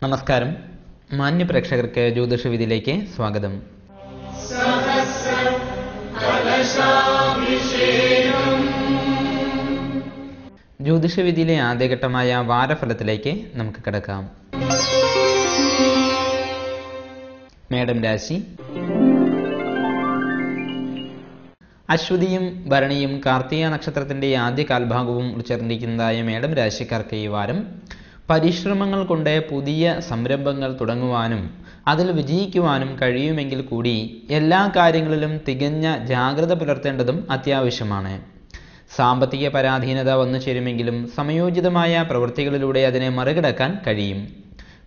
നമസ്കാരം. മാന്യ പ്രേക്ഷകർക്ക് ജ്യോതിഷവിധിയിലേക്ക് സ്വാഗതം. ജ്യോതിഷവിധിയിലെ ആദ്യഘട്ടമായ വാരഫലത്തിലേക്ക് നമുക്ക് കിടക്കാം. മേടം രാശി. അശ്വതിയും ഭരണിയും കാർത്തിക നക്ഷത്രത്തിന്റെ ആദ്യ കാൽഭാഗവും ഉൾച്ചേർന്നിരിക്കുന്നതായ മേടം രാശിക്കാർക്ക് ഈ വാരം പരിശ്രമങ്ങൾ കൊണ്ട് പുതിയ സംരംഭങ്ങൾ തുടങ്ങുവാനും അതിൽ വിജയിക്കുവാനും കഴിയുമെങ്കിൽ കൂടി എല്ലാ കാര്യങ്ങളിലും തികഞ്ഞ ജാഗ്രത പുലർത്തേണ്ടതും അത്യാവശ്യമാണ്. സാമ്പത്തിക പരാധീനത വന്നു ചേരുമെങ്കിലും സമയോചിതമായ പ്രവൃത്തികളിലൂടെ അതിനെ മറികടക്കാൻ കഴിയും.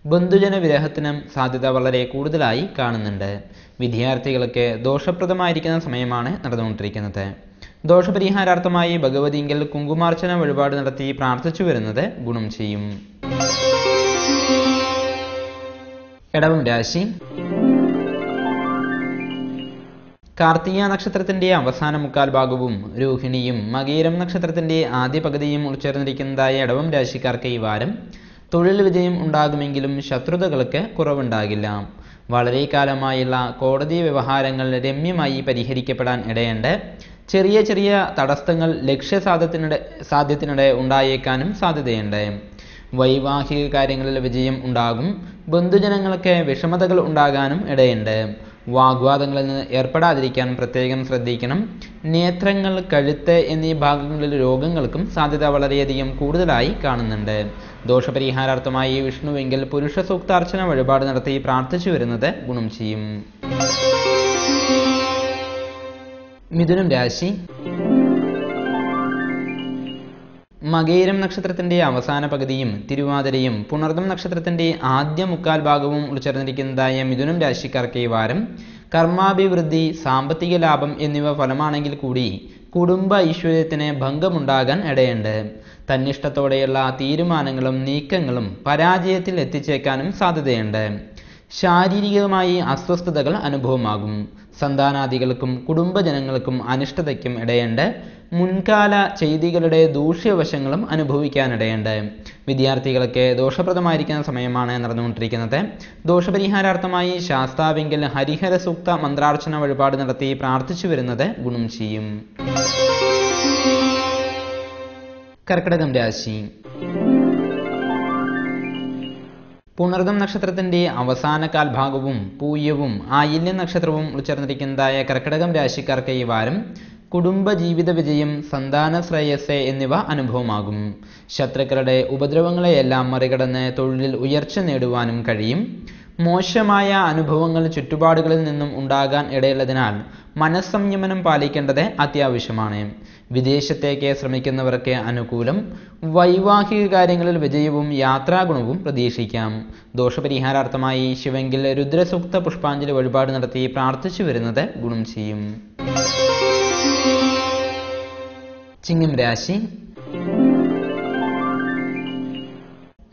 ബന്ധുജന വിരഹത്തിനും സാധ്യത വളരെ കൂടുതലായി കാണുന്നുണ്ട്. വിദ്യാർത്ഥികൾക്ക് ദോഷപ്രദമായിരിക്കുന്ന സമയമാണ് നടന്നുകൊണ്ടിരിക്കുന്നത്. ദോഷപരിഹാരാർത്ഥമായി ഭഗവതിങ്കൽ കുങ്കുമാർച്ചന വഴിപാട് നടത്തി പ്രാർത്ഥിച്ചു വരുന്നത് ഗുണം ചെയ്യും. ഇടവം രാശി. കാർത്തിക നക്ഷത്രത്തിന്റെ അവസാന മുക്കാൽ ഭാഗവും രോഹിണിയും മകീരം നക്ഷത്രത്തിന്റെ ആദ്യ പകുതിയും ഉൾച്ചേർന്നിരിക്കുന്നതായ ഇടവം രാശിക്കാർക്ക് ഈ വാരം തൊഴിൽ വിജയം ഉണ്ടാകുമെങ്കിലും ശത്രുതകൾക്ക് കുറവുണ്ടാകില്ല. വളരെ കാലമായുള്ള കോടതി വ്യവഹാരങ്ങൾ രമ്യമായി പരിഹരിക്കപ്പെടാൻ ഇടയുണ്ട്. ചെറിയ ചെറിയ തടസ്സങ്ങൾ സാധ്യത്തിനിടെ ഉണ്ടായേക്കാനും സാധ്യതയുണ്ട്. വൈവാഹിക കാര്യങ്ങളിൽ വിജയം ഉണ്ടാകും. ബന്ധുജനങ്ങൾക്ക് വിഷമതകൾ ഉണ്ടാകാനും ഇടയുണ്ട്. വാഗ്വാദങ്ങളിൽ നിന്ന് ഏർപ്പെടാതിരിക്കാൻ പ്രത്യേകം ശ്രദ്ധിക്കണം. നേത്രങ്ങൾ, കഴുത്ത് എന്നീ ഭാഗങ്ങളിൽ രോഗങ്ങൾക്കും സാധ്യത വളരെയധികം കൂടുതലായി കാണുന്നുണ്ട്. ദോഷപരിഹാരാർത്ഥമായി വിഷ്ണുവെങ്കിൽ പുരുഷ സൂക്താർച്ചന വഴിപാട് നടത്തി പ്രാർത്ഥിച്ചു വരുന്നത് ഗുണം ചെയ്യും. മിഥുനം രാശി. മകയിരം നക്ഷത്രത്തിന്റെ അവസാന പകുതിയും തിരുവാതിരയും പുണർദം നക്ഷത്രത്തിന്റെ ആദ്യ മുക്കാൽ ഭാഗവും ഉൾച്ചേർന്നിരിക്കുന്നതായ മിഥുനം രാശിക്കാർക്ക് ഈ വാരം കർമാഭിവൃദ്ധി, സാമ്പത്തിക ലാഭം എന്നിവ ഫലമാണെങ്കിൽ കൂടി കുടുംബ ഐശ്വര്യത്തിന് ഭംഗമുണ്ടാകാൻ ഇടയുണ്ട്. തന്നിഷ്ടത്തോടെയുള്ള തീരുമാനങ്ങളും നീക്കങ്ങളും പരാജയത്തിൽ എത്തിച്ചേക്കാനും സാധ്യതയുണ്ട്. ശാരീരികമായി അസ്വസ്ഥതകൾ അനുഭവമാകും. സന്താനാദികൾക്കും കുടുംബജനങ്ങൾക്കും അനിഷ്ടതയ്ക്കും ഇടയുണ്ട്. മുൻകാല ചെയ്തികളുടെ ദൂഷ്യവശങ്ങളും അനുഭവിക്കാനിടയുണ്ട്. വിദ്യാർത്ഥികൾക്ക് ദോഷപ്രദമായിരിക്കുന്ന സമയമാണ് നടന്നുകൊണ്ടിരിക്കുന്നത്. ദോഷപരിഹാരാർത്ഥമായി ശാസ്താവിങ്കൽ ഹരിഹര സൂക്ത മന്ത്രാർച്ചന വഴിപാട് നടത്തി പ്രാർത്ഥിച്ചു വരുന്നത് ഗുണം ചെയ്യും. കർക്കിടകം രാശി. പുണർദം നക്ഷത്രത്തിന്റെ അവസാന കാൽഭാഗവും പൂയവും ആയില്യ നക്ഷത്രവും ഉൾച്ചേർന്നിരിക്കുന്നതായ കർക്കിടകം രാശിക്കാർക്ക് ഈ വാരം കുടുംബ ജീവിത വിജയം, സന്താന ശ്രേയസ് എന്നിവ അനുഭവമാകും. ശത്രുക്കളുടെ ഉപദ്രവങ്ങളെയെല്ലാം മറികടന്ന് തൊഴിലിൽ ഉയർച്ച നേടുവാനും കഴിയും. മോശമായ അനുഭവങ്ങൾ ചുറ്റുപാടുകളിൽ നിന്നും ഉണ്ടാകാൻ ഇടയുള്ളതിനാൽ മനസ്സംയമനം പാലിക്കേണ്ടത് അത്യാവശ്യമാണ്. വിദേശത്തേക്ക് ശ്രമിക്കുന്നവർക്ക് അനുകൂലം. വൈവാഹിക കാര്യങ്ങളിൽ വിജയവും യാത്രാഗുണവും പ്രതീക്ഷിക്കാം. ദോഷപരിഹാരാർത്ഥമായി ശിവങ്കിൽ രുദ്രസൂക്ത പുഷ്പാഞ്ജലി വഴിപാട് നടത്തി പ്രാർത്ഥിച്ചു വരുന്നത് ഗുണം ചെയ്യും. ചിങ്ങം രാശി.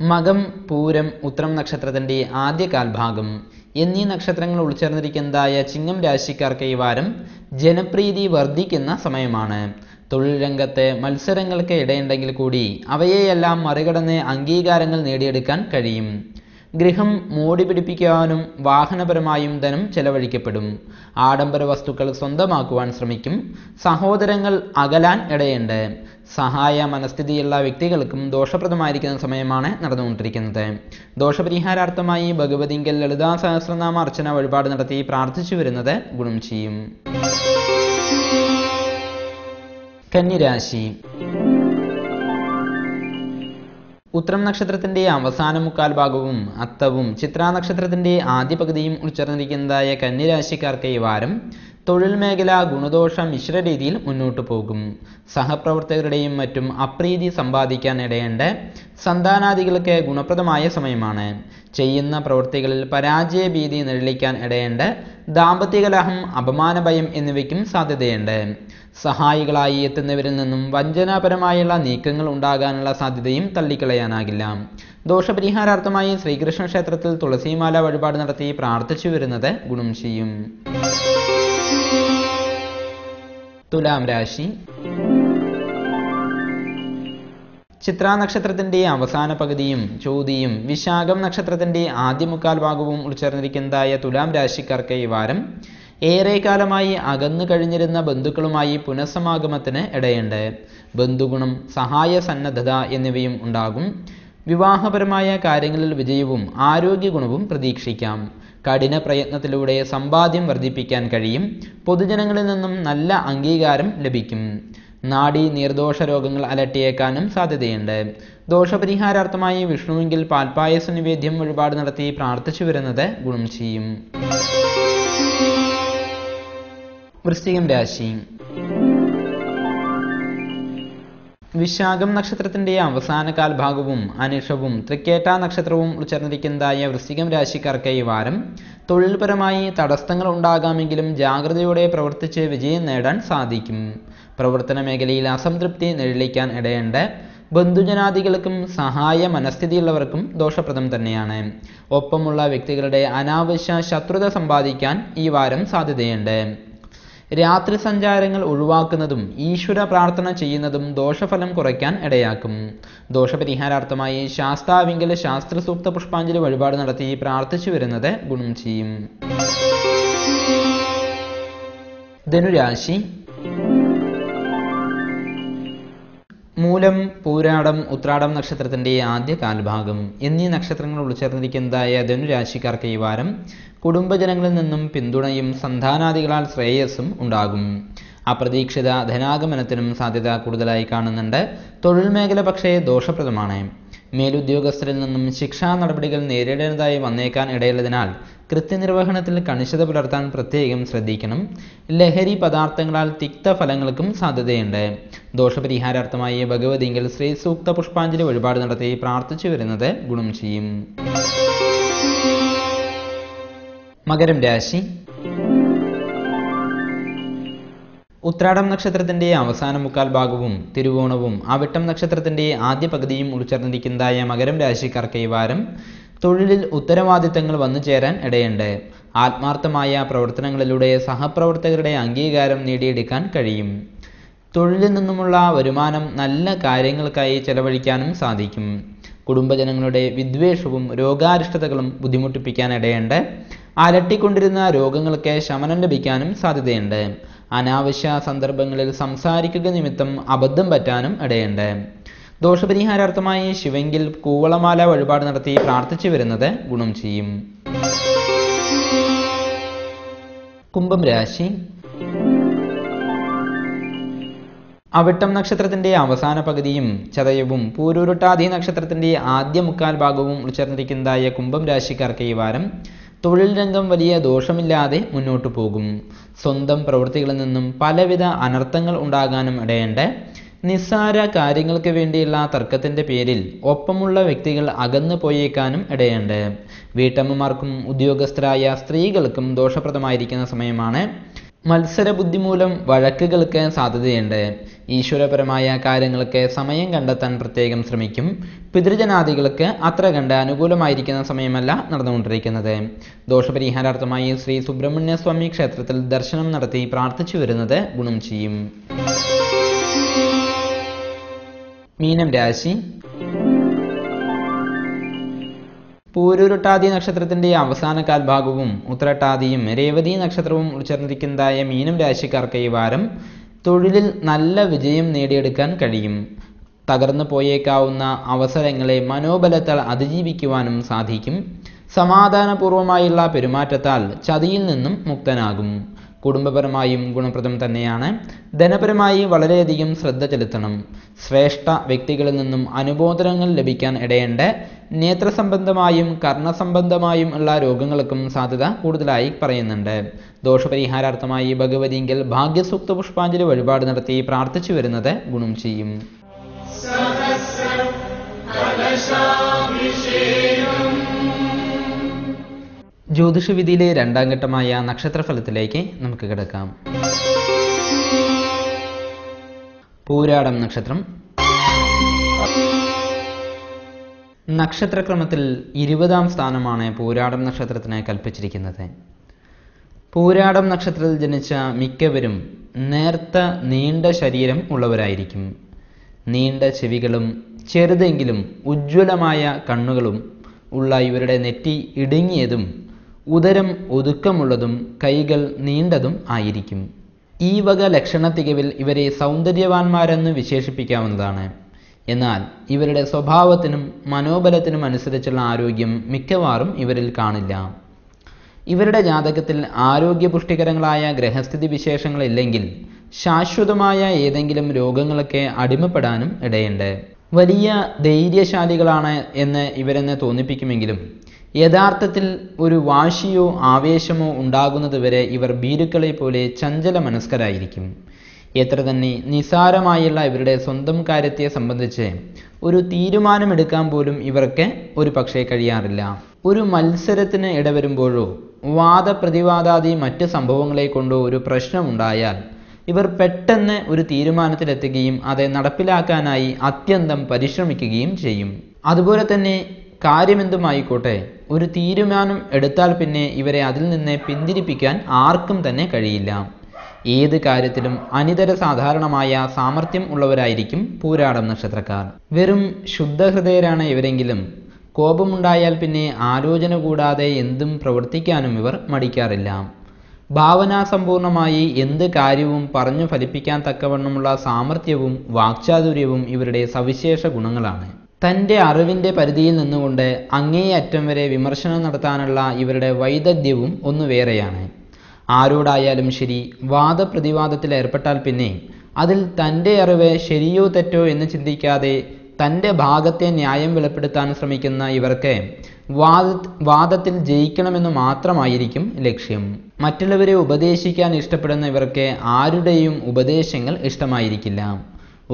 മകം, പൂരം, ഉത്രം നക്ഷത്രത്തിന്റെ ആദ്യ കാൽഭാഗം എന്നീ നക്ഷത്രങ്ങൾ ഉൾച്ചേർന്നിരിക്കുന്നതായ ചിങ്ങം രാശിക്കാർക്ക് ഈ വാരം ജനപ്രീതി വർദ്ധിക്കുന്ന സമയമാണ്. തൊഴിൽ രംഗത്ത് മത്സരങ്ങൾക്ക് ഇടയുണ്ടെങ്കിൽ കൂടി അവയെയെല്ലാം മറികടന്ന് അംഗീകാരങ്ങൾ നേടിയെടുക്കാൻ കഴിയും. ഗൃഹം മോടി പിടിപ്പിക്കാനും വാഹനപരമായും ധനം ചെലവഴിക്കപ്പെടും. ആഡംബര വസ്തുക്കൾ സ്വന്തമാക്കുവാൻ ശ്രമിക്കും. സഹോദരങ്ങൾ അകലാൻ ഇടയുണ്ട്. സഹായ മനസ്ഥിതിയുള്ള വ്യക്തികൾക്കും ദോഷപ്രദമായിരിക്കുന്ന സമയമാണ് നടന്നുകൊണ്ടിരിക്കുന്നത്. ദോഷപരിഹാരാർത്ഥമായി ഭഗവതിങ്കൽ ലളിതാ സഹസ്രനാമ അർച്ചന വഴിപാട് നടത്തി പ്രാർത്ഥിച്ചു വരുന്നത് ഗുണം ചെയ്യും. കന്നിരാശി. ഉത്രം നക്ഷത്രത്തിന്റെ അവസാന മുക്കാൽ ഭാഗവും അത്തവും ചിത്രാ നക്ഷത്രത്തിന്റെ ആദ്യ പകുതിയും ഉൾച്ചേർന്നിരിക്കുന്നതായ കന്നിരാശിക്കാർക്ക് ഈ വാരം തൊഴിൽ മേഖല ഗുണദോഷ മിശ്ര രീതിയിൽ മുന്നോട്ടു പോകും. സഹപ്രവർത്തകരുടെയും മറ്റും അപ്രീതി സമ്പാദിക്കാൻ ഇടയുണ്ട്. സന്താനാദികൾക്ക് ഗുണപ്രദമായ സമയമാണ്. ചെയ്യുന്ന പ്രവൃത്തികളിൽ പരാജയ ഭീതി നിഴലിക്കാൻ ഇടയുണ്ട്. ദാമ്പത്യകലഹം, അപമാനഭയം എന്നിവയ്ക്കും സാധ്യതയുണ്ട്. സഹായികളായി എത്തുന്നവരിൽ നിന്നും വഞ്ചനാപരമായുള്ള നീക്കങ്ങൾ ഉണ്ടാകാനുള്ള സാധ്യതയും തള്ളിക്കളയാനാകില്ല. ദോഷപരിഹാരാർത്ഥമായി ശ്രീകൃഷ്ണ ക്ഷേത്രത്തിൽ തുളസിമാല വഴിപാട് നടത്തി പ്രാർത്ഥിച്ചു വരുന്നത് ഗുണം ചെയ്യും. തുലാം രാശി. ചിത്രാ നക്ഷത്രത്തിന്റെ അവസാന പകുതിയും ചോതിയും വിശാഖം നക്ഷത്രത്തിന്റെ ആദ്യ മുക്കാൽ ഭാഗവും ഉൾച്ചേർന്നിരിക്കുന്നതായ തുലാം രാശിക്കാർക്ക് ഈ വാരം ഏറെക്കാലമായി അകന്നു കഴിഞ്ഞിരുന്ന ബന്ധുക്കളുമായി പുനഃസമാഗമത്തിന് ഇടയുണ്ട്. ബന്ധുഗുണം, സഹായ സന്നദ്ധത എന്നിവയും ഉണ്ടാകും. വിവാഹപരമായ കാര്യങ്ങളിൽ വിജയവും ആരോഗ്യ ഗുണവും പ്രതീക്ഷിക്കാം. കഠിന പ്രയത്നത്തിലൂടെ സമ്പാദ്യം വർദ്ധിപ്പിക്കാൻ കഴിയും. പൊതുജനങ്ങളിൽ നിന്നും നല്ല അംഗീകാരം ലഭിക്കും. നാഡീ നീർദോഷ രോഗങ്ങൾ അലട്ടിയേക്കാനും സാധ്യതയുണ്ട്. ദോഷപരിഹാരാർത്ഥമായി വിഷ്ണുവെങ്കിൽ പാൽപ്പായസ നിവേദ്യം വഴിപാട് നടത്തി പ്രാർത്ഥിച്ചു വരുന്നത് ഗുണം ചെയ്യും. വൃശ്ചികം രാശി. വിശാഖം നക്ഷത്രത്തിന്റെ അവസാന കാൽഭാഗവും അനിഷവും തൃക്കേട്ട നക്ഷത്രവും ഉൾച്ചേർന്നിരിക്കുന്നതായ വൃശ്ചികം രാശിക്കാർക്ക് ഈ വാരം തൊഴിൽപരമായി തടസ്സങ്ങൾ ഉണ്ടാകാമെങ്കിലും ജാഗ്രതയോടെ പ്രവർത്തിച്ച് വിജയം നേടാൻ സാധിക്കും. പ്രവർത്തന മേഖലയിൽ അസംതൃപ്തി നിഴലിക്കാൻ ഇടയുണ്ട്. ബന്ധുജനാദികൾക്കും സഹായ മനസ്ഥിതിയുള്ളവർക്കും ദോഷപ്രദം തന്നെയാണ്. ഒപ്പമുള്ള വ്യക്തികളുടെ അനാവശ്യ ശത്രുത സമ്പാദിക്കാൻ ഈ വാരം സാധ്യതയുണ്ട്. രാത്രി സഞ്ചാരങ്ങൾ ഒഴിവാക്കുന്നതും ഈശ്വര പ്രാർത്ഥന ചെയ്യുന്നതും ദോഷഫലം കുറയ്ക്കാൻ ഇടയാക്കും. ദോഷപരിഹാരാർത്ഥമായി ശാസ്താവിങ്കൽ ശാസ്ത്രസൂക്ത പുഷ്പാഞ്ജലി വഴിപാട് നടത്തി പ്രാർത്ഥിച്ചു വരുന്നത് ഗുണം ചെയ്യും. ധനുരാശി. മൂലം, പൂരാടം, ഉത്രാടം നക്ഷത്രത്തിന്റെ ആദ്യ കാൽഭാഗം എന്നീ നക്ഷത്രങ്ങൾ ഉൾച്ചേർന്നിരിക്കുന്നതായ ധനുരാശിക്കാർക്ക് ഈ വാരം കുടുംബജനങ്ങളിൽ നിന്നും പിന്തുണയും സന്താനാദികളാൽ ശ്രേയസ്സും ഉണ്ടാകും. അപ്രതീക്ഷിത ധനാഗമനത്തിനും സാധ്യത കൂടുതലായി കാണുന്നുണ്ട്. തൊഴിൽ മേഖല പക്ഷേ ദോഷപ്രദമാണ്. മേലുദ്യോഗസ്ഥരിൽ നിന്നും ശിക്ഷാ നടപടികൾ നേരിടേണ്ടതായി വന്നേക്കാൻ ഇടയുള്ളതിനാൽ കൃത്യനിർവഹണത്തിൽ കണിശത പുലർത്താൻ പ്രത്യേകം ശ്രദ്ധിക്കണം. ലഹരി പദാർത്ഥങ്ങളാൽ തിക്തഫലങ്ങൾക്കും സാധ്യതയുണ്ട്. ദോഷപരിഹാരാർത്ഥമായി ഭഗവതിങ്കിൽ ശ്രീസൂക്ത പുഷ്പാഞ്ജലി വഴിപാട് നടത്തി പ്രാർത്ഥിച്ചു വരുന്നത് ഗുണം ചെയ്യും. മകരം രാശി. ഉത്രാടം നക്ഷത്രത്തിന്റെ അവസാന മുക്കാൽ ഭാഗവും തിരുവോണവും അവിട്ടം നക്ഷത്രത്തിന്റെ ആദ്യ പകുതിയും ഉൾച്ചേർന്നിരിക്കുന്നതായ മകരം രാശിക്കാർക്ക് ഈ വാരം തൊഴിലിൽ ഉത്തരവാദിത്തങ്ങൾ വന്നു ചേരാൻ ഇടയുണ്ട്. ആത്മാർത്ഥമായ പ്രവർത്തനങ്ങളിലൂടെ സഹപ്രവർത്തകരുടെ അംഗീകാരം നേടിയെടുക്കാൻ കഴിയും. തൊഴിലിൽ നിന്നുമുള്ള വരുമാനം നല്ല കാര്യങ്ങൾക്കായി ചെലവഴിക്കാനും സാധിക്കും. കുടുംബജനങ്ങളുടെ വിദ്വേഷവും രോഗാരിഷ്ടതകളും ബുദ്ധിമുട്ടിപ്പിക്കാൻ ഇടയുണ്ട്. അലട്ടിക്കൊണ്ടിരുന്ന രോഗങ്ങൾക്ക് ശമനം ലഭിക്കാനും സാധ്യതയുണ്ട്. അനാവശ്യ സന്ദർഭങ്ങളിൽ സംസാരിക്കുക നിമിത്തം അബദ്ധം പറ്റാനും ഇടയുണ്ട്. ദോഷപരിഹാരാർത്ഥമായി ശിവങ്കിൽ കൂവളമാല വഴിപാട് നടത്തി പ്രാർത്ഥിച്ചു വരുന്നത് ഗുണം ചെയ്യും. കുംഭം രാശി. അവിട്ടം നക്ഷത്രത്തിന്റെ അവസാന പകുതിയും ചതയവും പൂരുരുട്ടാതി നക്ഷത്രത്തിന്റെ ആദ്യ മുക്കാൽ ഭാഗവും ഉൾച്ചേർന്നിരിക്കുന്നതായ കുംഭം രാശിക്കാർക്ക് ഈ വാരം തൊഴിൽ രംഗം വലിയ ദോഷമില്ലാതെ മുന്നോട്ടു പോകും. സ്വന്തം പ്രവൃത്തികളിൽ നിന്നും പലവിധ അനർത്ഥങ്ങൾ ഉണ്ടാകാനും ഇടയുണ്ട്. നിസ്സാര കാര്യങ്ങൾക്ക് വേണ്ടിയുള്ള തർക്കത്തിന്റെ പേരിൽ ഒപ്പമുള്ള വ്യക്തികൾ അകന്നു പോയേക്കാനും ഇടയുണ്ട്. വീട്ടമ്മമാർക്കും ഉദ്യോഗസ്ഥരായ സ്ത്രീകൾക്കും ദോഷപ്രദമായിരിക്കുന്ന സമയമാണ്. മത്സരബുദ്ധി മൂലം വഴക്കുകൾക്ക് സാധ്യതയുണ്ട്. ഈശ്വരപരമായ കാര്യങ്ങൾക്ക് സമയം കണ്ടെത്താൻ പ്രത്യേകം ശ്രമിക്കും. പിതൃജനാദികൾക്ക് അത്ര കണ്ട് അനുകൂലമായിരിക്കുന്ന സമയമല്ല നടന്നുകൊണ്ടിരിക്കുന്നത്. ദോഷപരിഹാരാർത്ഥമായി ശ്രീ സുബ്രഹ്മണ്യ സ്വാമി ക്ഷേത്രത്തിൽ ദർശനം നടത്തി പ്രാർത്ഥിച്ചു വരുന്നത് ഗുണം ചെയ്യും. മീനം രാശി. പൂരുരുട്ടാതി നക്ഷത്രത്തിന്റെ അവസാന കാൽഭാഗവും ഉത്രട്ടാതിയും രേവതി നക്ഷത്രവും ഉൾച്ചേർന്നിരിക്കുന്നതായ മീനം രാശിക്കാർക്ക് ഈ വാരം തൊഴിലിൽ നല്ല വിജയം നേടിയെടുക്കാൻ കഴിയും. തകർന്നു പോയേക്കാവുന്ന അവസരങ്ങളെ മനോബലത്താൽ അതിജീവിക്കുവാനും സാധിക്കും. സമാധാനപൂർവമായുള്ള പെരുമാറ്റത്താൽ ചതിയിൽ നിന്നും മുക്തനാകും. കുടുംബപരമായും ഗുണപ്രദം തന്നെയാണ്. ധനപരമായി വളരെയധികം ശ്രദ്ധ ചെലുത്തണം. ശ്രേഷ്ഠ വ്യക്തികളിൽ നിന്നും അനുബോധനങ്ങൾ ലഭിക്കാൻ ഇടയുണ്ട്. നേത്രസംബന്ധമായും കർണസംബന്ധമായും ഉള്ള രോഗങ്ങൾക്കും സാധ്യത കൂടുതലായി പറയുന്നുണ്ട്. ദോഷപരിഹാരാർത്ഥമായി ഭഗവതിങ്കിൽ ഭാഗ്യസൂക്ത പുഷ്പാഞ്ജലി വഴിപാട് നടത്തി പ്രാർത്ഥിച്ചു വരുന്നത് ഗുണം ചെയ്യും. ജ്യോതിഷവിധിയിലെ രണ്ടാം ഘട്ടമായ നക്ഷത്രഫലത്തിലേക്ക് നമുക്ക് കിടക്കാം. പൂരാടം നക്ഷത്രം. നക്ഷത്രക്രമത്തിൽ 20-ാം സ്ഥാനമാണ് പൂരാടം നക്ഷത്രത്തിന് കൽപ്പിച്ചിരിക്കുന്നത്. പൂരാടം നക്ഷത്രത്തിൽ ജനിച്ച മിക്കവരും നേർത്ത നീണ്ട ശരീരം ഉള്ളവരായിരിക്കും. നീണ്ട ചെവികളും ചെറുതെങ്കിലും ഉജ്ജ്വലമായ കണ്ണുകളും ഉള്ള ഇവരുടെ നെറ്റി ഇടുങ്ങിയതും ഉദരം ഒതുക്കമുള്ളതും കൈകൾ നീണ്ടതും ആയിരിക്കും. ഈ വക ലക്ഷണ തികവിൽ ഇവരെ സൗന്ദര്യവാന്മാരെന്ന് വിശേഷിപ്പിക്കാവുന്നതാണ്. എന്നാൽ ഇവരുടെ സ്വഭാവത്തിനും മനോബലത്തിനും അനുസരിച്ചുള്ള ആരോഗ്യം മിക്കവാറും ഇവരിൽ കാണില്ല. ഇവരുടെ ജാതകത്തിൽ ആരോഗ്യപുഷ്ടികരങ്ങളായ ഗ്രഹസ്ഥിതി വിശേഷങ്ങളില്ലെങ്കിൽ ശാശ്വതമായ ഏതെങ്കിലും രോഗങ്ങളൊക്കെ അടിമപ്പെടാനും ഇടയുണ്ട്. വലിയ ധൈര്യശാലികളാണ് എന്ന് ഇവരെന്നെ തോന്നിപ്പിക്കുമെങ്കിലും യഥാർത്ഥത്തിൽ ഒരു വാശിയോ ആവേശമോ ഉണ്ടാകുന്നതുവരെ ഇവർ ഭീരുക്കളെ പോലെ ചഞ്ചല മനസ്കരായിരിക്കും. എത്ര തന്നെ നിസാരമായുള്ള ഇവരുടെ സ്വന്തം കാര്യത്തെ സംബന്ധിച്ച് ഒരു തീരുമാനമെടുക്കാൻ പോലും ഇവർക്ക് ഒരു പക്ഷേ കഴിയാറില്ല. ഒരു മത്സരത്തിന് ഇടവരുമ്പോഴോ വാദപ്രതിവാദാദി മറ്റ് സംഭവങ്ങളെ കൊണ്ടോ ഒരു പ്രശ്നമുണ്ടായാൽ ഇവർ പെട്ടെന്ന് ഒരു തീരുമാനത്തിലെത്തുകയും അത് നടപ്പിലാക്കാനായി അത്യന്തം പരിശ്രമിക്കുകയും ചെയ്യും. അതുപോലെ തന്നെ കാര്യമെന്തുമായിക്കോട്ടെ, ഒരു തീരുമാനം എടുത്താൽ പിന്നെ ഇവരെ അതിൽ നിന്ന് പിന്തിരിപ്പിക്കാൻ ആർക്കും തന്നെ കഴിയില്ല. ഏത് കാര്യത്തിലും അനിതര സാധാരണമായ സാമർഥ്യം ഉള്ളവരായിരിക്കും പൂരാടം നക്ഷത്രക്കാർ. വെറും ശുദ്ധഹൃദയരാണ് ഇവരെങ്കിലും കോപമുണ്ടായാൽ പിന്നെ ആലോചന കൂടാതെ എന്തും പ്രവർത്തിക്കാനും ഇവർ മടിക്കാറില്ല. ഭാവനാസമ്പൂർണമായി എന്ത് കാര്യവും പറഞ്ഞു ഫലിപ്പിക്കാൻ തക്കവണ്ണമുള്ള സാമർഥ്യവും വാക്ചാതുര്യവും ഇവരുടെ സവിശേഷ ഗുണങ്ങളാണ്. തൻ്റെ അറിവിൻ്റെ പരിധിയിൽ നിന്നുകൊണ്ട് അങ്ങേയറ്റം വരെ വിമർശനം നടത്താനുള്ള ഇവരുടെ വൈദഗ്ധ്യവും ഒന്ന് വേറെയാണ്. ആരോടായാലും ശരി, വാദപ്രതിവാദത്തിൽ ഏർപ്പെട്ടാൽ പിന്നെ അതിൽ തൻ്റെ അറിവ് ശരിയോ തെറ്റോ എന്ന് ചിന്തിക്കാതെ തൻ്റെ ഭാഗത്തെ ന്യായം വെളിപ്പെടുത്താൻ ശ്രമിക്കുന്ന ഇവർക്ക് വാദത്തിൽ ജയിക്കണമെന്ന് മാത്രമായിരിക്കും ലക്ഷ്യം. മറ്റുള്ളവരെ ഉപദേശിക്കാൻ ഇഷ്ടപ്പെടുന്ന ഇവർക്ക് ആരുടെയും ഉപദേശങ്ങൾ ഇഷ്ടമായിരിക്കില്ല.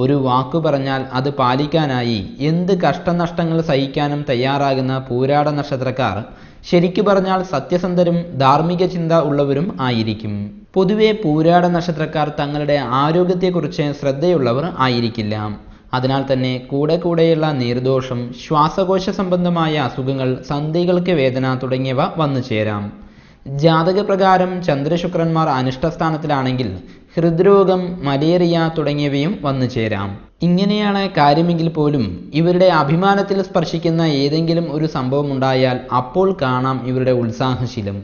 ഒരു വാക്കു പറഞ്ഞാൽ അത് പാലിക്കാനായി എന്ത് കഷ്ടനഷ്ടങ്ങൾ സഹിക്കാനും തയ്യാറാകുന്ന പൂരാട നക്ഷത്രക്കാർ ശരിക്കു പറഞ്ഞാൽ സത്യസന്ധരും ധാർമ്മിക ചിന്ത ഉള്ളവരും ആയിരിക്കും. പൊതുവെ പൂരാട നക്ഷത്രക്കാർ തങ്ങളുടെ ആരോഗ്യത്തെക്കുറിച്ച് ശ്രദ്ധയുള്ളവർ ആയിരിക്കില്ല. അതിനാൽ തന്നെ കൂടെയുള്ള നീർദോഷം, ശ്വാസകോശ സംബന്ധമായ അസുഖങ്ങൾ, സന്ധികൾക്ക് വേദന തുടങ്ങിയവ വന്നു ചേരാം. ജാതകപ്രകാരം ചന്ദ്രശുക്രന്മാർ അനിഷ്ടസ്ഥാനത്തിലാണെങ്കിൽ ഹൃദ്രോഗം, മലേറിയ തുടങ്ങിയവയും വന്നു ചേരാം. ഇങ്ങനെയാണ് കാര്യമെങ്കിൽ പോലും ഇവരുടെ അഭിമാനത്തിൽ സ്പർശിക്കുന്ന ഏതെങ്കിലും ഒരു സംഭവം ഉണ്ടായാൽ അപ്പോൾ കാണാം ഇവരുടെ ഉത്സാഹശീലം.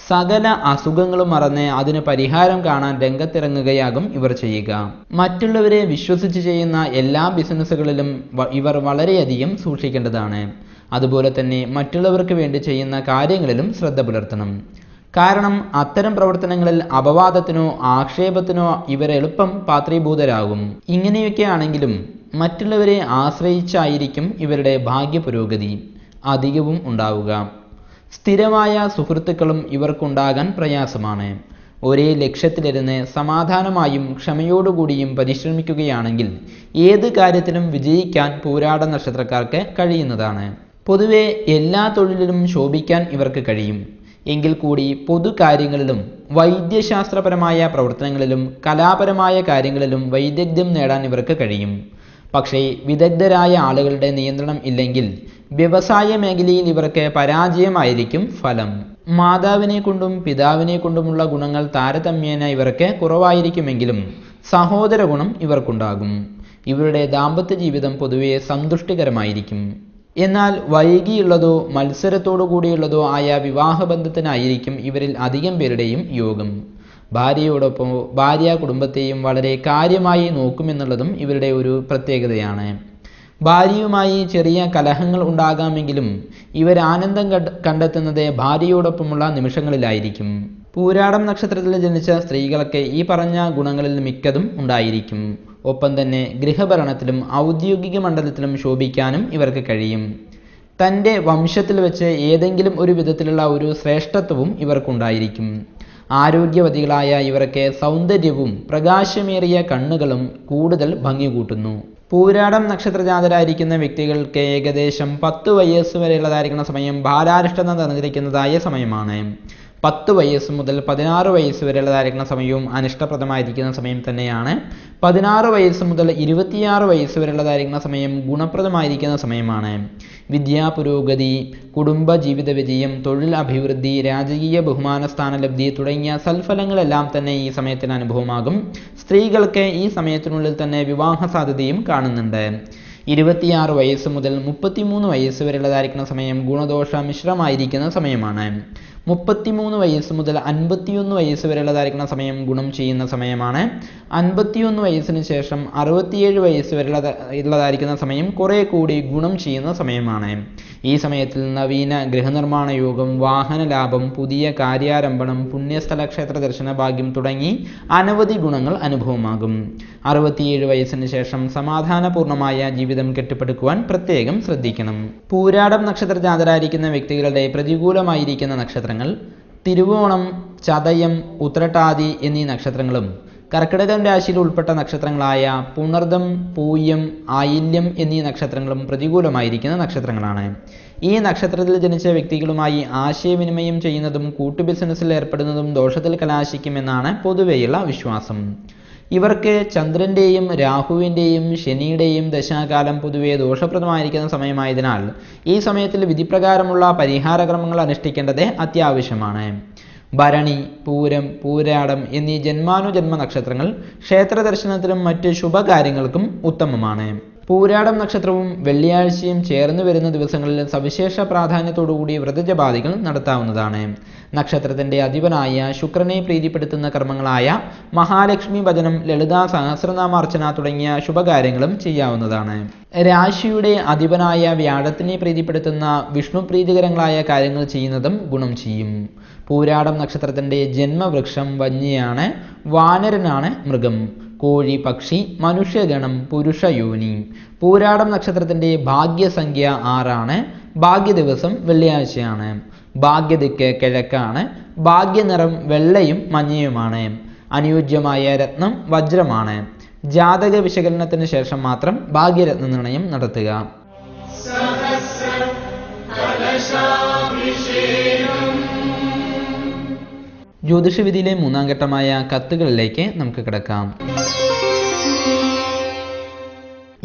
സകല അസുഖങ്ങളും മറന്ന് അതിന് പരിഹാരം കാണാൻ രംഗത്തിറങ്ങുകയാകും ഇവർ ചെയ്യുക. മറ്റുള്ളവരെ വിശ്വസിച്ച് ചെയ്യുന്ന എല്ലാ ബിസിനസ്സുകളിലും ഇവർ വളരെയധികം സൂക്ഷിക്കേണ്ടതാണ്. അതുപോലെ തന്നെ മറ്റുള്ളവർക്ക് വേണ്ടി ചെയ്യുന്ന കാര്യങ്ങളിലും ശ്രദ്ധ പുലർത്തണം. കാരണം അത്തരം പ്രവർത്തനങ്ങളിൽ അപവാദത്തിനോ ആക്ഷേപത്തിനോ ഇവരെളുപ്പം പാത്രീഭൂതരാകും. ഇങ്ങനെയൊക്കെ ആണെങ്കിലും മറ്റുള്ളവരെ ആശ്രയിച്ചായിരിക്കും ഇവരുടെ ഭാഗ്യ പുരോഗതി അധികവും ഉണ്ടാവുക. സ്ഥിരമായ സുഹൃത്തുക്കളും ഇവർക്കുണ്ടാകാൻ പ്രയാസമാണ്. ഒരേ ലക്ഷ്യത്തിലിരുന്ന് സമാധാനമായും ക്ഷമയോടുകൂടിയും പരിശ്രമിക്കുകയാണെങ്കിൽ ഏത് കാര്യത്തിലും വിജയിക്കാൻ പൂരാട നക്ഷത്രക്കാർക്ക് കഴിയുന്നതാണ്. പൊതുവെ എല്ലാ തൊഴിലിലും ശോഭിക്കാൻ ഇവർക്ക് കഴിയും. എങ്കിൽ കൂടി പൊതു കാര്യങ്ങളിലും വൈദ്യശാസ്ത്രപരമായ പ്രവർത്തനങ്ങളിലും കലാപരമായ കാര്യങ്ങളിലും വൈദഗ്ധ്യം നേടാൻ ഇവർക്ക് കഴിയും. പക്ഷേ വിദഗ്ധരായ ആളുകളുടെ നിയന്ത്രണം ഇല്ലെങ്കിൽ വ്യവസായ മേഖലയിൽ ഇവർക്ക് പരാജയമായിരിക്കും ഫലം. മാതാവിനെ കൊണ്ടും പിതാവിനെ കൊണ്ടുമുള്ള ഗുണങ്ങൾ താരതമ്യേന ഇവർക്ക് കുറവായിരിക്കുമെങ്കിലും സഹോദര ഗുണം ഇവർക്കുണ്ടാകും. ഇവരുടെ ദാമ്പത്യ ജീവിതം പൊതുവെ സന്തുഷ്ടികരമായിരിക്കും. എന്നാൽ വൈകിയുള്ളതോ മത്സരത്തോടു കൂടിയുള്ളതോ ആയ വിവാഹബന്ധത്തിനായിരിക്കും ഇവരിൽ അധികം പേരുടെയും യോഗം. ഭാര്യയോടൊപ്പം ഭാര്യ കുടുംബത്തെയും വളരെ കാര്യമായി നോക്കുമെന്നുള്ളതും ഇവരുടെ ഒരു പ്രത്യേകതയാണ്. ഭാര്യയുമായി ചെറിയ കലഹങ്ങൾ ഉണ്ടാകാമെങ്കിലും ഇവർ ആനന്ദം കണ്ടെത്തുന്നത് ഭാര്യയോടൊപ്പമുള്ള നിമിഷങ്ങളിലായിരിക്കും. പൂരാടം നക്ഷത്രത്തിൽ ജനിച്ച സ്ത്രീകൾക്ക് ഈ പറഞ്ഞ ഗുണങ്ങളിൽ മിക്കതും ഉണ്ടായിരിക്കും. ഒപ്പം തന്നെ ഗൃഹഭരണത്തിലും ഔദ്യോഗിക മണ്ഡലത്തിലും ശോഭിക്കാനും ഇവർക്ക് കഴിയും. തൻ്റെ വംശത്തിൽ വെച്ച് ഏതെങ്കിലും ഒരു വിധത്തിലുള്ള ഒരു ശ്രേഷ്ഠത്വവും ഇവർക്കുണ്ടായിരിക്കും. ആരോഗ്യവതികളായ ഇവർക്ക് സൗന്ദര്യവും പ്രകാശമേറിയ കണ്ണുകളും കൂടുതൽ ഭംഗി കൂട്ടുന്നു. പൂരാടം നക്ഷത്രജാതരായിരിക്കുന്ന വ്യക്തികൾക്ക് ഏകദേശം 10 വയസ്സ് വരെയുള്ളതായിരിക്കുന്ന സമയം ഭാരാരിഷ്ടത തന്നിരിക്കുന്നതായ സമയമാണ്. 10 വയസ്സ് മുതൽ 16 വയസ്സ് വരെയുള്ളതായിരിക്കുന്ന സമയവും അനിഷ്ടപ്രദമായിരിക്കുന്ന സമയം തന്നെയാണ്. 16 വയസ്സ് മുതൽ 26 വയസ്സ് വരെയുള്ളതായിരിക്കുന്ന സമയം ഗുണപ്രദമായിരിക്കുന്ന സമയമാണ്. വിദ്യാ പുരോഗതി, കുടുംബ ജീവിത വിജയം, തൊഴിൽ അഭിവൃദ്ധി, രാജകീയ ബഹുമാന സ്ഥാനലബ്ധി തുടങ്ങിയ സൽഫലങ്ങളെല്ലാം തന്നെ ഈ സമയത്തിന് അനുഭവമാകും. സ്ത്രീകൾക്ക് ഈ സമയത്തിനുള്ളിൽ തന്നെ വിവാഹ സാധ്യതയും കാണുന്നുണ്ട്. 26 വയസ്സ് മുതൽ 33 വയസ്സ് വരെയുള്ളതായിരിക്കുന്ന സമയം ഗുണദോഷ മിശ്രമായിരിക്കുന്ന സമയമാണ്. 33 വയസ്സ് മുതൽ 51 വയസ്സ് വരെയുള്ളതായിരിക്കുന്ന സമയം ഗുണം ചെയ്യുന്ന സമയമാണ്. 51 വയസ്സിന് ശേഷം 67 വയസ്സ് വരെയുള്ളതായിരിക്കുന്ന സമയം കുറെ കൂടി ഗുണം ചെയ്യുന്ന സമയമാണ്. ഈ സമയത്തിൽ നവീന ഗൃഹനിർമ്മാണ യോഗം, വാഹന ലാഭം, പുതിയ കാര്യാരംഭണം, പുണ്യസ്ഥല ക്ഷേത്ര ദർശന ഭാഗ്യം തുടങ്ങി അനവധി ഗുണങ്ങൾ അനുഭവമാകും. 67 വയസ്സിന് ശേഷം സമാധാനപൂർണമായ ജീവിതം കെട്ടിപ്പടുക്കുവാൻ പ്രത്യേകം ശ്രദ്ധിക്കണം. പൂരാടം നക്ഷത്രജാതരായിരിക്കുന്ന വ്യക്തികളുടെ പ്രതികൂലമായിരിക്കുന്ന നക്ഷത്രങ്ങൾ തിരുവോണം, ചതയം, ഉത്രട്ടാതി എന്നീ നക്ഷത്രങ്ങളും കർക്കിടകം രാശിയിൽ ഉൾപ്പെട്ട നക്ഷത്രങ്ങളായ പുണർദം, പൂയം, ആയില്യം എന്നീ നക്ഷത്രങ്ങളും പ്രതികൂലമായിരിക്കുന്ന നക്ഷത്രങ്ങളാണ്. ഈ നക്ഷത്രത്തിൽ ജനിച്ച വ്യക്തികളുമായി ആശയവിനിമയം ചെയ്യുന്നതും കൂട്ടു ബിസിനസ്സിൽ ഏർപ്പെടുന്നതും ദോഷത്തിൽ കലാശിക്കുമെന്നാണ് പൊതുവെയുള്ള വിശ്വാസം. ഇവർക്ക് ചന്ദ്രന്റെയും രാഹുവിന്റെയും ശനിയുടെയും ദശാകാലം പൊതുവെ ദോഷപ്രദമായിരിക്കുന്ന സമയമായതിനാൽ ഈ സമയത്തിൽ വിധിപ്രകാരമുള്ള പരിഹാരക്രമങ്ങൾ അനുഷ്ഠിക്കേണ്ടത് അത്യാവശ്യമാണ്. ഭരണി, പൂരം, പൂരാടം എന്നീ ജന്മാനുജന്മ നക്ഷത്രങ്ങൾ ക്ഷേത്ര ദർശനത്തിനും മറ്റ് ശുഭകാര്യങ്ങൾക്കും ഉത്തമമാണ്. പൂരാടം നക്ഷത്രവും വെള്ളിയാഴ്ചയും ചേർന്ന് വരുന്ന ദിവസങ്ങളിൽ സവിശേഷ പ്രാധാന്യത്തോടുകൂടി വ്രതജപാദികൾ നടത്താവുന്നതാണ്. നക്ഷത്രത്തിന്റെ അധിപനായ ശുക്രനെ പ്രീതിപ്പെടുത്തുന്ന കർമ്മങ്ങളായ മഹാലക്ഷ്മി ഭജനം, ലളിതാ സഹസ്രനാമാർച്ചന തുടങ്ങിയ ശുഭകാര്യങ്ങളും ചെയ്യാവുന്നതാണ്. രാശിയുടെ അധിപനായ വ്യാഴത്തിനെ പ്രീതിപ്പെടുത്തുന്ന വിഷ്ണു പ്രീതികരങ്ങളായ കാര്യങ്ങൾ ചെയ്യുന്നതും ഗുണം ചെയ്യും. പൂരാടം നക്ഷത്രത്തിന്റെ ജന്മവൃക്ഷം വന്യയാണ്. വാനരനാണ് മൃഗം. കോഴി, പക്ഷി, മനുഷ്യഗണം, പുരുഷയോനി. പൂരാടം നക്ഷത്രത്തിന്റെ ഭാഗ്യസംഖ്യ 6 ഭാഗ്യദിവസം വെള്ളിയാഴ്ചയാണ്. ഭാഗ്യദിക്ക് കിഴക്കാണ്. ഭാഗ്യനിറം വെള്ളയും മഞ്ഞയുമാണ്. അനുയോജ്യമായ രത്നം വജ്രമാണ്. ജാതക വിശകലനത്തിന് ശേഷം മാത്രം ഭാഗ്യരത്ന നിർണയം നടത്തുക. ജ്യോതിഷവിധിയിലെ 3ാം ഘട്ടമായ കത്തുകളിലേക്ക് നമുക്ക് കിടക്കാം.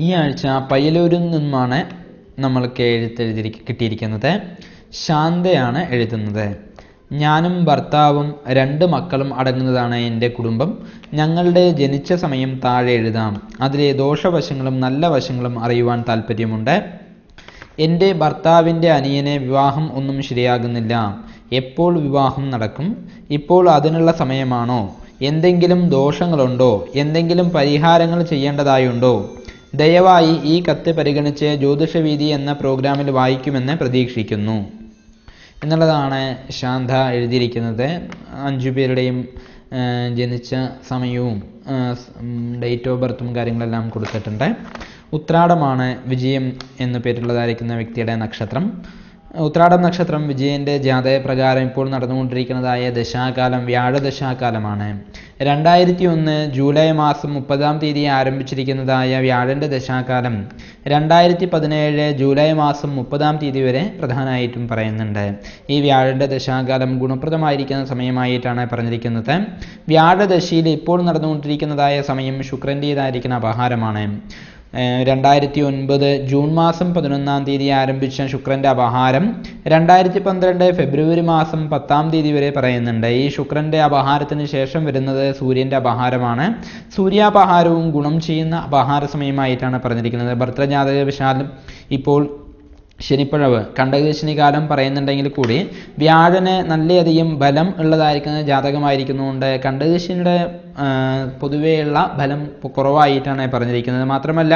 ഈ ആഴ്ച പയ്യലൂരിൽ നിന്നുമാണ് നമ്മൾക്ക് കിട്ടിയിരിക്കുന്നത്. ശാന്തയാണ് എഴുതുന്നത്. ഞാനും ഭർത്താവും 2 മക്കളും അടങ്ങുന്നതാണ് എൻ്റെ കുടുംബം. ഞങ്ങളുടെ ജനിച്ച സമയം താഴെ എഴുതാം. അതിലെ ദോഷവശങ്ങളും നല്ല വശങ്ങളും അറിയുവാൻ താല്പര്യമുണ്ട്. എൻ്റെ ഭർത്താവിൻ്റെ അനിയനെ വിവാഹം ഒന്നും ശരിയാകുന്നില്ല. എപ്പോൾ വിവാഹം നടക്കും? ഇപ്പോൾ അതിനുള്ള സമയമാണോ? എന്തെങ്കിലും ദോഷങ്ങളുണ്ടോ? എന്തെങ്കിലും പരിഹാരങ്ങൾ ചെയ്യേണ്ടതായുണ്ടോ? ദയവായി ഈ കത്ത് പരിഗണിച്ച് ജ്യോതിഷവീതി എന്ന പ്രോഗ്രാമിൽ വായിക്കുമെന്ന് പ്രതീക്ഷിക്കുന്നു എന്നുള്ളതാണ് ശാന്ത എഴുതിയിരിക്കുന്നത്. 5 പേരുടെയും ജനിച്ച സമയവും ഡേറ്റ് ഓഫ് ബർത്തും കാര്യങ്ങളെല്ലാം കൊടുത്തിട്ടുണ്ട്. ഉത്രാടമാണ് വിജയം എന്നു പേരുള്ളതായിരിക്കുന്ന വ്യക്തിയുടെ നക്ഷത്രം. ഉത്രാടം നക്ഷത്രം വിജയന്റെ ജാതകപ്രകാരം ഇപ്പോൾ നടന്നുകൊണ്ടിരിക്കുന്നതായ ദശാകാലം വ്യാഴദശാകാലമാണ്. 2001 ജൂലൈ മാസം 30-ാം തീയതി ആരംഭിച്ചിരിക്കുന്നതായ വ്യാഴന്റെ ദശാകാലം 2017 ജൂലൈ മാസം 30-ാം തീയതി വരെ പ്രധാനമായിട്ടും പറയുന്നുണ്ട്. ഈ വ്യാഴന്റെ ദശാകാലം ഗുണപ്രദമായിരിക്കുന്ന സമയമായിട്ടാണ് പറഞ്ഞിരിക്കുന്നത്. വ്യാഴദശയിൽ ഇപ്പോൾ നടന്നുകൊണ്ടിരിക്കുന്നതായ സമയം ശുക്രൻ്റേതായിരിക്കുന്ന അപഹാരമാണ്. 2009 ജൂൺ മാസം 11-ാം തീയതി ആരംഭിച്ച ശുക്രന്റെ അപഹാരം 2012 ഫെബ്രുവരി മാസം 10-ാം തീയതി വരെ പറയുന്നുണ്ട്. ഈ ശുക്രന്റെ അപഹാരത്തിന് ശേഷം വരുന്നത് സൂര്യന്റെ അപഹാരമാണ്. സൂര്യാപഹാരവും ഗുണം ചെയ്യുന്ന അപഹാര സമയമായിട്ടാണ് പറഞ്ഞിരിക്കുന്നത്. ഭർത്തൃജാതകവശാലും ഇപ്പോൾ ശനിപ്പഴവ് കണ്ടകശനി കാലം പറയുന്നുണ്ടെങ്കിൽ കൂടി വ്യാഴന് നല്ലയധികം ബലം ഉള്ളതായിരിക്കുന്ന ജാതകമായിരിക്കുന്നതുകൊണ്ട് കണ്ടകശനിയുടെ പൊതുവെയുള്ള ഫലം കുറവായിട്ടാണ് പറഞ്ഞിരിക്കുന്നത്. മാത്രമല്ല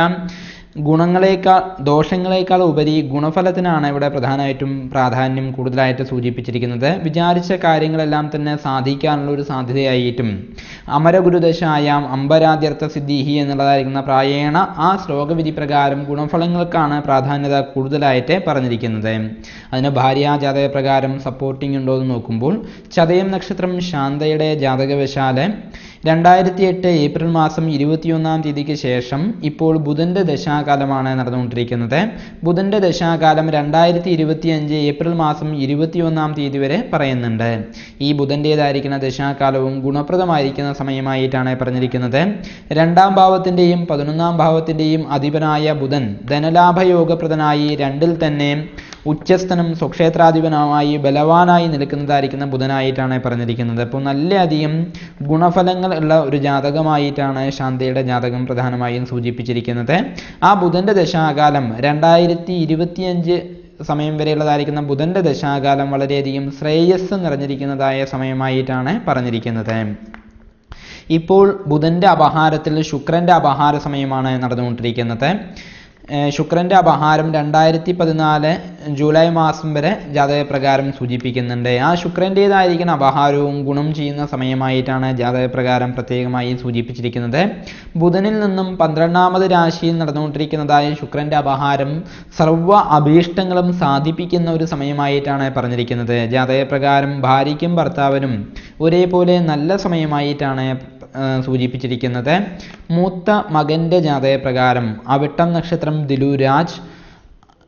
ദോഷങ്ങളേക്കാൾ ഉപരി ഗുണഫലത്തിനാണ് ഇവിടെ പ്രധാനമായിട്ടും പ്രാധാന്യം കൂടുതലായിട്ട് സൂചിപ്പിച്ചിരിക്കുന്നത്. വിചാരിച്ച കാര്യങ്ങളെല്ലാം തന്നെ സാധിക്കാനുള്ള ഒരു സാധ്യതയായിട്ടും അമരഗുരുദശായാം അമ്പരാദ്യർത്ഥ സിദ്ധിഹി എന്നുള്ളതായിരിക്കുന്ന പ്രായേണ ആ ശ്ലോകവിധി പ്രകാരം ഗുണഫലങ്ങൾക്കാണ് പ്രാധാന്യത കൂടുതലായിട്ട് പറഞ്ഞിരിക്കുന്നത്. അതിന് ഭാര്യാജാതക പ്രകാരം സപ്പോർട്ടിംഗ് ഉണ്ടോ എന്ന് നോക്കുമ്പോൾ ചതയം നക്ഷത്രം ശാന്തയുടെ ജാതകവശാല് 2008 ഏപ്രിൽ മാസം 21-ാം തീയതിക്ക് ശേഷം ഇപ്പോൾ ബുധന്റെ ദശാകാലമാണ് നടന്നുകൊണ്ടിരിക്കുന്നത്. ബുധന്റെ ദശാകാലം 2025 ഏപ്രിൽ മാസം 21-ാം തീയതി വരെ പറയുന്നുണ്ട്. ഈ ബുധന്റേതായിരിക്കുന്ന ദശാകാലവും ഗുണപ്രദമായിരിക്കുന്ന സമയമായിട്ടാണ് പറഞ്ഞിരിക്കുന്നത്. 2-ാം ഭാവത്തിന്റെയും 11-ാം ഭാവത്തിന്റെയും അധിപനായ ബുധൻ ധനലാഭയോഗപ്രദനായി 2-ൽ തന്നെ ഉച്ചസ്ഥനും സ്വക്ഷേത്രാധിപനായി ബലവാനായി നിൽക്കുന്നതായിരിക്കുന്ന ബുധനായിട്ടാണ് പറഞ്ഞിരിക്കുന്നത്. അപ്പോൾ നല്ലധികം ഗുണഫലങ്ങൾ ഉള്ള ഒരു ജാതകമായിട്ടാണ് ശാന്തയുടെ ജാതകം പ്രധാനമായും സൂചിപ്പിച്ചിരിക്കുന്നത്. ആ ബുധന്റെ ദശാകാലം 2025 സമയം വരെയുള്ളതായിരിക്കുന്ന ബുധന്റെ ദശാകാലം വളരെയധികം ശ്രേയസ് നിറഞ്ഞിരിക്കുന്നതായ സമയമായിട്ടാണ് പറഞ്ഞിരിക്കുന്നത്. ഇപ്പോൾ ബുധന്റെ അപഹാരത്തിൽ ശുക്രന്റെ അപഹാര സമയമാണ് നടന്നുകൊണ്ടിരിക്കുന്നത്. ശുക്രന്റെ അപഹാരം 2014 ജൂലൈ മാസം വരെ ജാതകപ്രകാരം സൂചിപ്പിക്കുന്നുണ്ട്. ആ ശുക്രൻ്റേതായിരിക്കുന്ന അപഹാരവും ഗുണം ചെയ്യുന്ന സമയമായിട്ടാണ് ജാതകപ്രകാരം പ്രത്യേകമായി സൂചിപ്പിച്ചിരിക്കുന്നത്. ബുധനിൽ നിന്നും 12-ാമത് രാശിയിൽ നടന്നുകൊണ്ടിരിക്കുന്നതായ ശുക്രന്റെ അപഹാരം സർവ്വ അഭീഷ്ടങ്ങളും സാധിപ്പിക്കുന്ന ഒരു സമയമായിട്ടാണ് പറഞ്ഞിരിക്കുന്നത്. ജാതകപ്രകാരം ഭാര്യയ്ക്കും ഭർത്താവിനും ഒരേപോലെ നല്ല സമയമായിട്ടാണ് സൂചിപ്പിച്ചിരിക്കുന്നത്. മൂത്ത മകന്റെ ജാതകപ്രകാരം അവിട്ടം നക്ഷത്രം ദിലുരാജ്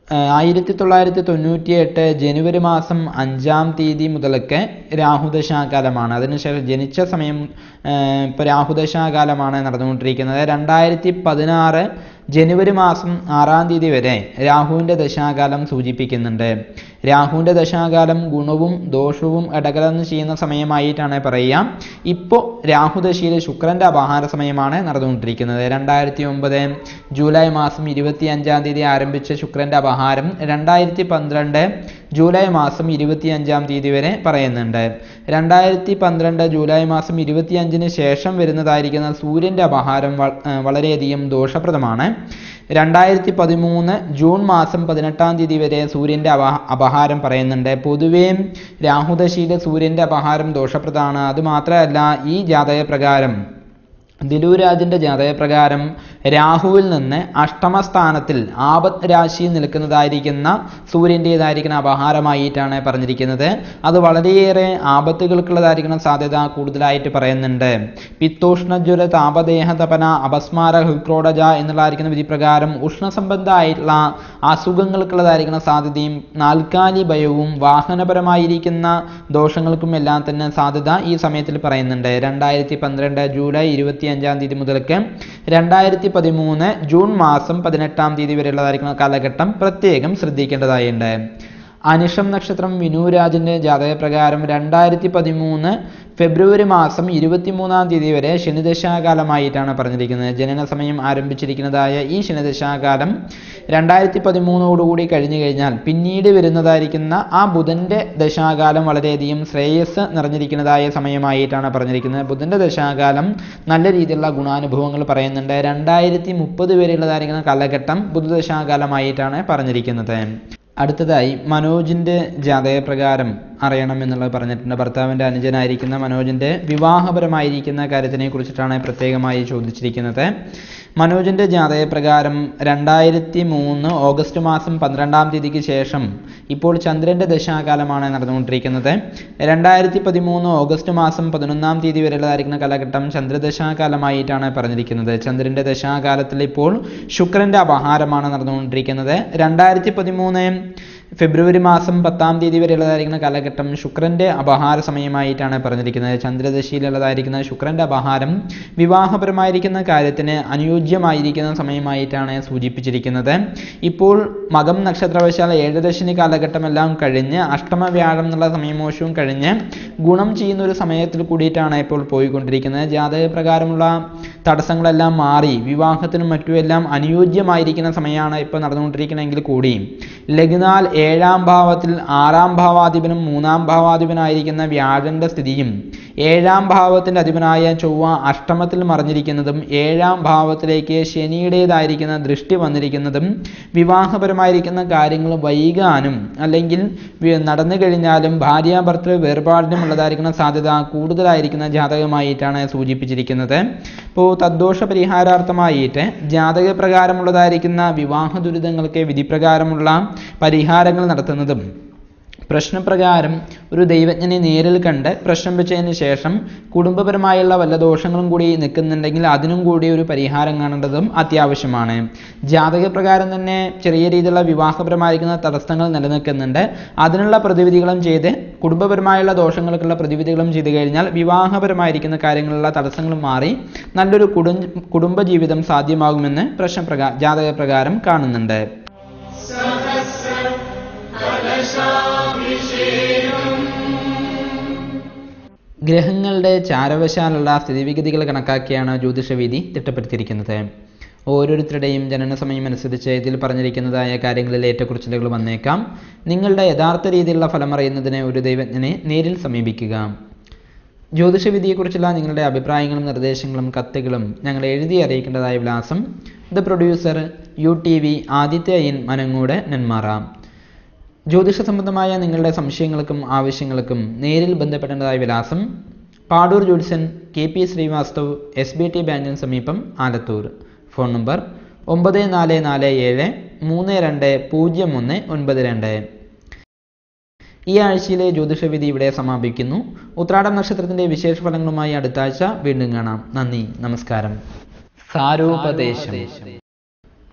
1998 ജനുവരി മാസം 5-ാം തീയതി മുതലൊക്കെ രാഹുദശാകാലമാണ്. അതിനുശേഷം ജനിച്ച സമയം ഇപ്പോൾ രാഹുദശാകാലമാണ് നടന്നുകൊണ്ടിരിക്കുന്നത്. 2016 ജനുവരി മാസം 6-ാം തീയതി വരെ രാഹുവിൻ്റെ ദശാകാലം സൂചിപ്പിക്കുന്നുണ്ട്. രാഹുവിൻ്റെ ദശാകാലം ഗുണവും ദോഷവും ഇടകലർന്ന് ചെയ്യുന്ന സമയമായിട്ടാണ് പറയുക. ഇപ്പോൾ രാഹുദശയിൽ ശുക്രന്റെ അപഹാര സമയമാണ് നടന്നുകൊണ്ടിരിക്കുന്നത്. 2009 ജൂലൈ മാസം 25-ാം തീയതി ആരംഭിച്ച ശുക്രന്റെ അപഹാരം 2012 ജൂലൈ മാസം 25-ാം തീയതി വരെ പറയുന്നുണ്ട്. 2012 ജൂലൈ മാസം 25-ന് ശേഷം വരുന്നതായിരിക്കുന്ന സൂര്യന്റെ അപഹാരം വളരെയധികം ദോഷപ്രദമാണ്. 2013 ജൂൺ മാസം 18-ാം തീയതി വരെ സൂര്യന്റെ അപഹാരം പറയുന്നുണ്ട്. പൊതുവേ രാഹുദശയിലെ സൂര്യന്റെ അപഹാരം ദോഷപ്രദമാണ്. അതുമാത്രമല്ല, ഈ ജാതകപ്രകാരം ദിലുരാജിന്റെ ജാതകപ്രകാരം രാഹുവിൽ നിന്ന് അഷ്ടമസ്ഥാനത്തിൽ ആപത്ത് രാശിയിൽ നിൽക്കുന്നതായിരിക്കുന്ന സൂര്യൻ്റേതായിരിക്കുന്ന അപഹാരമായിട്ടാണ് പറഞ്ഞിരിക്കുന്നത്. അത് വളരെയേറെ ആപത്തുകൾക്കുള്ളതായിരിക്കുന്ന സാധ്യത കൂടുതലായിട്ട് പറയുന്നുണ്ട്. പിത്തോഷ്ണജ്വര താപദേഹ തപന അപസ്മാര ഹൃക്രോഡജ എന്നുള്ളതായിരിക്കുന്ന വിധിപ്രകാരം ഉഷ്ണസംബന്ധമായിട്ടുള്ള അസുഖങ്ങൾക്കുള്ളതായിരിക്കുന്ന സാധ്യതയും നാൽക്കാലി ഭയവും വാഹനപരമായിരിക്കുന്ന ദോഷങ്ങൾക്കും എല്ലാം തന്നെ സാധ്യത ഈ സമയത്തിൽ പറയുന്നുണ്ട്. 2012 ജൂലൈ 25-ാം തീയതി മുതൽക്ക് 2013 ജൂൺ മാസം 18-ാം തീയതി വരെയുള്ളതായിരിക്കുന്ന കാലഘട്ടം പ്രത്യേകം ശ്രദ്ധിക്കേണ്ടതായുണ്ട്. അനിഷം നക്ഷത്രം വിനുരാജിന്റെ ജാതകപ്രകാരം 2013 ഫെബ്രുവരി മാസം 23-ാം തീയതി വരെ ശനിദശാകാലമായിട്ടാണ് പറഞ്ഞിരിക്കുന്നത്. ജനന സമയം ആരംഭിച്ചിരിക്കുന്നതായ ഈ ശനിദശാകാലം 2013 കഴിഞ്ഞു കഴിഞ്ഞാൽ പിന്നീട് വരുന്നതായിരിക്കുന്ന ആ ബുധന്റെ ദശാകാലം വളരെയധികം ശ്രേയസ് നിറഞ്ഞിരിക്കുന്നതായ സമയമായിട്ടാണ് പറഞ്ഞിരിക്കുന്നത്. ബുധന്റെ ദശാകാലം നല്ല രീതിയിലുള്ള ഗുണാനുഭവങ്ങൾ പറയുന്നുണ്ട്. 2030 വരെയുള്ളതായിരിക്കുന്ന കാലഘട്ടം ബുധദശാകാലമായിട്ടാണ് പറഞ്ഞിരിക്കുന്നത്. അടുത്തതായി മനോജിന്റെ ജാതകപ്രകാരം അറിയണം എന്നുള്ളത് പറഞ്ഞിട്ടുണ്ട്. ഭർത്താവിൻ്റെ അനുജനായിരിക്കുന്ന മനോജിന്റെ വിവാഹപരമായിരിക്കുന്ന കാര്യത്തിനെ കുറിച്ചിട്ടാണ് പ്രത്യേകമായി ചോദിച്ചിരിക്കുന്നത്. മനോജിന്റെ ജാതകപ്രകാരം 2003 ഓഗസ്റ്റ് മാസം 12-ാം തീയതിക്ക് ശേഷം ഇപ്പോൾ ചന്ദ്രന്റെ ദശാകാലമാണ് നടന്നുകൊണ്ടിരിക്കുന്നത്. 2013 ഓഗസ്റ്റ് മാസം 11-ാം തീയതി വരെയുള്ളതായിരിക്കുന്ന കാലഘട്ടം ചന്ദ്രദശാകാലമായിട്ടാണ് പറഞ്ഞിരിക്കുന്നത്. ചന്ദ്രന്റെ ദശാകാലത്തിൽ ഇപ്പോൾ ശുക്രന്റെ അപഹാരമാണ് നടന്നുകൊണ്ടിരിക്കുന്നത്. 2013 ഫെബ്രുവരി മാസം 10-ാം തീയതി വരെയുള്ളതായിരിക്കുന്ന കാലഘട്ടം ശുക്രന്റെ അപഹാര സമയമായിട്ടാണ് പറഞ്ഞിരിക്കുന്നത്. ചന്ദ്രദശയിലുള്ളതായിരിക്കുന്ന ശുക്രന്റെ അപഹാരം വിവാഹപരമായിരിക്കുന്ന കാര്യത്തിന് അനുയോജ്യമായിരിക്കുന്ന സമയമായിട്ടാണ് സൂചിപ്പിച്ചിരിക്കുന്നത്. ഇപ്പോൾ മകം നക്ഷത്രവശാൽ 7 ദശനി കാലഘട്ടമെല്ലാം കഴിഞ്ഞ് അഷ്ടമവ്യാഴം എന്നുള്ള സമയമോശവും കഴിഞ്ഞ് ഗുണം ചെയ്യുന്ന ഒരു സമയത്തിൽ കൂടിയിട്ടാണ് ഇപ്പോൾ പോയിക്കൊണ്ടിരിക്കുന്നത്. ജാതകപ്രകാരമുള്ള തടസ്സങ്ങളെല്ലാം മാറി വിവാഹത്തിനും മറ്റുമെല്ലാം അനുയോജ്യമായിരിക്കുന്ന സമയമാണ് ഇപ്പോൾ നടന്നുകൊണ്ടിരിക്കുന്നതെങ്കിൽ കൂടി ലഗ്നാൽ 7-ാം ഭാവത്തിൽ 6-ാം ഭാവാധിപനും 3-ാം ഭാവാധിപനായിരിക്കുന്ന വ്യാഴന്റെ സ്ഥിതിയും 7-ാം ഭാവത്തിന്റെ അധിപനായ ചൊവ്വ അഷ്ടമത്തിൽ മറിഞ്ഞിരിക്കുന്നതും 7-ാം ഭാവത്തിലേക്ക് ശനിയുടേതായിരിക്കുന്ന ദൃഷ്ടി വന്നിരിക്കുന്നതും വിവാഹപരമായിരിക്കുന്ന കാര്യങ്ങൾ വൈകാനും അല്ലെങ്കിൽ നടന്നു കഴിഞ്ഞാലും ഭാര്യാഭർത്തൃ വേർപാടിനും ഉള്ളതായിരിക്കുന്ന സാധ്യത കൂടുതലായിരിക്കുന്ന ജാതകമായിട്ടാണ് സൂചിപ്പിച്ചിരിക്കുന്നത്. ഇപ്പോൾ തദ്ദോഷ പരിഹാരാർത്ഥമായിട്ട് ജാതകപ്രകാരമുള്ളതായിരിക്കുന്ന വിവാഹ ദുരിതങ്ങൾക്ക് വിധിപ്രകാരമുള്ള പരിഹാരങ്ങൾ നടത്തുന്നതും പ്രശ്നപ്രകാരം ഒരു ദൈവജ്ഞനെ നേരിൽ കണ്ട് പ്രശ്നം വെച്ചതിന് ശേഷം കുടുംബപരമായുള്ള വല്ല ദോഷങ്ങളും കൂടി നിൽക്കുന്നുണ്ടെങ്കിൽ അതിനും കൂടി ഒരു പരിഹാരം കാണേണ്ടതും അത്യാവശ്യമാണ്. ജാതകപ്രകാരം തന്നെ ചെറിയ രീതിയിലുള്ള വിവാഹപരമായിരിക്കുന്ന തടസ്സങ്ങൾ നിലനിൽക്കുന്നുണ്ട്. അതിനുള്ള പ്രതിവിധികളും ചെയ്ത് കുടുംബപരമായുള്ള ദോഷങ്ങൾക്കുള്ള പ്രതിവിധികളും ചെയ്തു കഴിഞ്ഞാൽ വിവാഹപരമായിരിക്കുന്ന കാര്യങ്ങളിലുള്ള തടസ്സങ്ങൾ മാറി നല്ലൊരു കുടുംബജീവിതം സാധ്യമാകുമെന്ന് ജാതകപ്രകാരം കാണുന്നുണ്ട്. ഗ്രഹങ്ങളുടെ ചാരവശാലുള്ള സ്ഥിതിവിഗതികൾ കണക്കാക്കിയാണ് ജ്യോതിഷവിധി തിട്ടപ്പെടുത്തിയിരിക്കുന്നത്. ഓരോരുത്തരുടെയും ജനന സമയം അനുസരിച്ച് ഇതിൽ പറഞ്ഞിരിക്കുന്നതായ കാര്യങ്ങളിൽ ഏറ്റക്കുറച്ചിലുകൾ വന്നേക്കാം. നിങ്ങളുടെ യഥാർത്ഥ രീതിയിലുള്ള ഫലം അറിയുന്നതിന് ഒരു ദൈവജ്ഞനെ നേരിൽ സമീപിക്കുക. ജ്യോതിഷവിധിയെക്കുറിച്ചുള്ള നിങ്ങളുടെ അഭിപ്രായങ്ങളും നിർദ്ദേശങ്ങളും കത്തുകളും ഞങ്ങളെ എഴുതി അറിയിക്കേണ്ടതായ വിലാസം: the producer, UTV, Aditya Inn, Manangode, Nenmara. ജ്യോതിഷ സംബന്ധമായ നിങ്ങളുടെ സംശയങ്ങൾക്കും ആവശ്യങ്ങൾക്കും നേരിൽ ബന്ധപ്പെടേണ്ടതായ വിലാസം: പാടൂർ ജ്യോത്സ്യൻ, KP ശ്രീവാസ്തവ്, SBT ബാങ്കിന് സമീപം, ആലത്തൂർ. Phone number 9447320192. ഈ ആഴ്ചയിലെ ജ്യോതിഷവിധി ഇവിടെ സമാപിക്കുന്നു. ഉത്രാടം നക്ഷത്രത്തിന്റെ വിശേഷ ഫലങ്ങളുമായി അടുത്ത ആഴ്ച വീണ്ടും കാണാം. നന്ദി, നമസ്കാരം. സാരോപദേശം.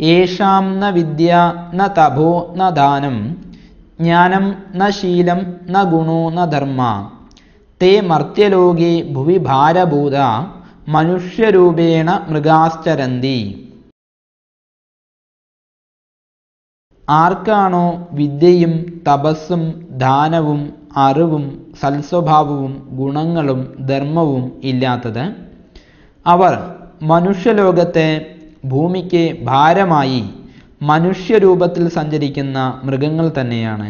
യേഷാം ന വിദ്യ ന തപോ ന ദാനം ജ്ഞാനം ന ശീലം ന ഗുണോ ന ധർമ്മ തേ മർത്യലോകേ ഭുവി ഭാരഭൂത മനുഷ്യരൂപേണ മൃഗാശ്ചരന്തി. ആർക്കാണോ വിദ്യയും തപസ്സും ദാനവും അറിവും സൽസ്വഭാവവും ഗുണങ്ങളും ധർമ്മവും ഇല്ലാത്തത്, അവർ മനുഷ്യലോകത്തെ ഭൂമിക്ക് ഭാരമായി മനുഷ്യരൂപത്തിൽ സഞ്ചരിക്കുന്ന മൃഗങ്ങൾ തന്നെയാണ്.